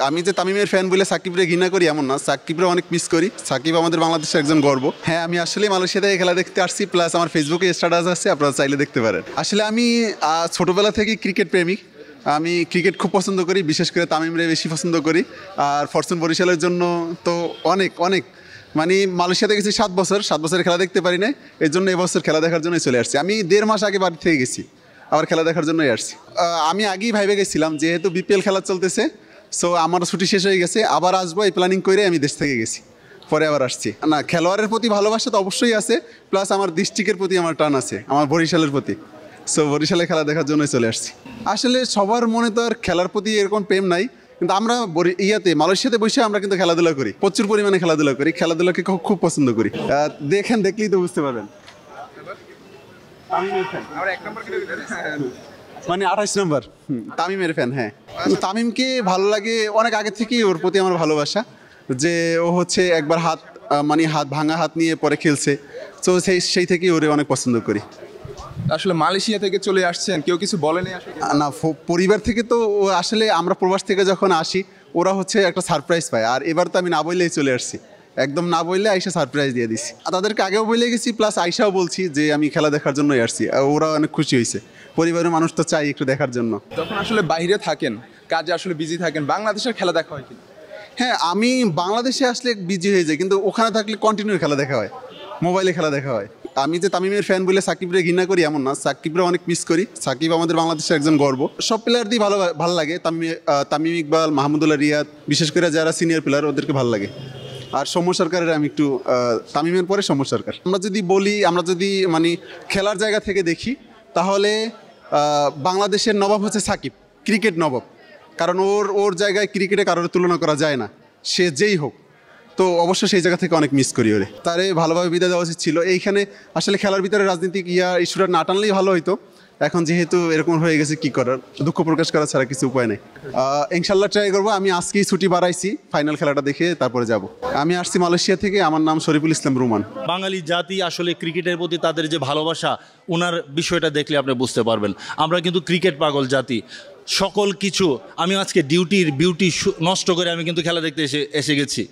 আমি যে তামিমের ফ্যান বলে সাকিবরে ঘৃণা করি এমন না, সাকিবরে অনেক মিস করি। সাকিব আমাদের বাংলাদেশের একজন গর্ব। হ্যাঁ, আমি আসলে মালয়েশিয়া থেকে খেলা দেখতে আসছি, প্লাস আমার ফেসবুকে স্ট্যাটাস আছে, আপনারা চাইলে দেখতে পারেন। আসলে আমি ছোটোবেলা থেকেই ক্রিকেট প্রেমিক। আমি ক্রিকেট খুব পছন্দ করি, বিশেষ করে তামিমরে বেশি পছন্দ করি। আর ফরচুন বরিশালের জন্য তো অনেক অনেক মানে মালয়েশিয়াতে গেছি 7 বছর খেলা দেখতে পারি না, এই জন্য এবছর খেলা দেখার জন্যই চলে আসছি। আমি 1.5 মাস আগে বাড়ি থেকে গেছি, আবার খেলা দেখার জন্যই আসছি। আমি আগেই ভাইবে গেছিলাম যেহেতু বিপিএল খেলা চলতেছে, সো আমার ছুটি শেষ হয়ে গেছে, আবার আসবো এই প্ল্যানিং করে আমি দেশ থেকে গেছি, পরে আবার আসছি। না, খেলোয়াড়ের প্রতি ভালোবাসা তো অবশ্যই আছে, প্লাস আমার ডিস্ট্রিক্টের প্রতি আমার টান আছে, আমার বরিশালের প্রতি। সো বরিশালে খেলা দেখার জন্যই চলে আসছি। আসলে সবার মনে তো আর খেলার প্রতি এরকম প্রেম নাই, কিন্তু আমরা মালয়েশিয়াতে বসে আমরা কিন্তু খেলাধুলা করি, প্রচুর পরিমাণে খেলাধুলা করি, খেলাধুলাকে খুব পছন্দ করি। দেখলেই তো বুঝতে পারবেন। মানে 28 নম্বর তামিমের ফ্যান। হ্যাঁ, তামিমকে ভালো লাগে অনেক আগে থেকেই, ওর প্রতি আমার ভালোবাসা। যে ও হচ্ছে একবার ভাঙা হাত নিয়ে পরে খেলছে, তো সেই থেকেই ওরে অনেক পছন্দ করি। আসলে মালয়েশিয়া থেকে চলে আসছেন, কেউ কিছু বলেনি আসলে? না, পরিবার থেকে তো আসলে আমরা প্রবাস থেকে যখন আসি ওরা হচ্ছে একটা সারপ্রাইজ পায়, আর এবার তো আমি না বললেই চলে আসছি, একদম না বললে আইসা সারপ্রাইজ দিয়ে দিছি। আর তাদেরকে আগেও বলে গেছি, প্লাস আইসাও বলছি যে আমি খেলা দেখার জন্যই আসছি, ওরা অনেক খুশি হয়েছে। পরিবারের মানুষ তো চাই একটু দেখার জন্য। যখন আসলে বাইরে থাকেন, কাজে আসলে বিজি থাকেন, বাংলাদেশের খেলা দেখা হয় কি? হ্যাঁ, আমি বাংলাদেশে আসলে বিজি হয়ে যাই, কিন্তু ওখানে থাকলে কন্টিনিউ খেলা দেখা হয়, মোবাইলে খেলা দেখা হয়। আমি যে তামিমের ফ্যান বলে সাকিবরে ঘৃণা করি এমন না, সাকিবরে অনেক মিস করি। সাকিব আমাদের বাংলাদেশের একজন গর্ব। সব প্লেয়ার দিয়ে ভালো লাগে, তামিম ইকবাল, মাহমুদুল্লাহ রিয়াদ, বিশেষ করে যারা সিনিয়র প্লেয়ার ওদেরকে ভালো লাগে। আর সৌম্য সরকারের আমি একটু তামিমের পরে সৌম্য সরকার। আমরা যদি মানে খেলার জায়গা থেকে দেখি, তাহলে বাংলাদেশের নবাব হচ্ছে সাকিব, ক্রিকেট নবাব। কারণ ওর জায়গায় ক্রিকেটে কারোর তুলনা করা যায় না, সে যেই হোক। তো অবশ্যই সেই জায়গা থেকে অনেক মিস করি ওরে। তারে ভালোভাবে বিদায় দেওয়া উচিত ছিল। এইখানে আসলে খেলার ভিতরে রাজনীতিক ইস্যুটা না টানলেই ভালো হইতো। এখন যেহেতু এরকম হয়ে গেছে, কি করার, দুঃখ প্রকাশ করা ছাড়া কিছু উপায় নেই। ইনশাল্লাহ ট্রাই করবো। আমি আজকেই ছুটি বাড়াইছি, ফাইনাল খেলাটা দেখে তারপরে যাব। আমি আসছি মালয়েশিয়া থেকে, আমার নাম শরীফুল ইসলাম রুমান। বাঙালি জাতি আসলে ক্রিকেটের প্রতি তাদের যে ভালোবাসা, ওনার বিষয়টা দেখলে আপনি বুঝতে পারবেন। আমরা কিন্তু ক্রিকেট পাগল জাতি, সকল কিছু। আমি আজকে বিউটি নষ্ট করে আমি কিন্তু খেলা দেখতে এসে গেছি।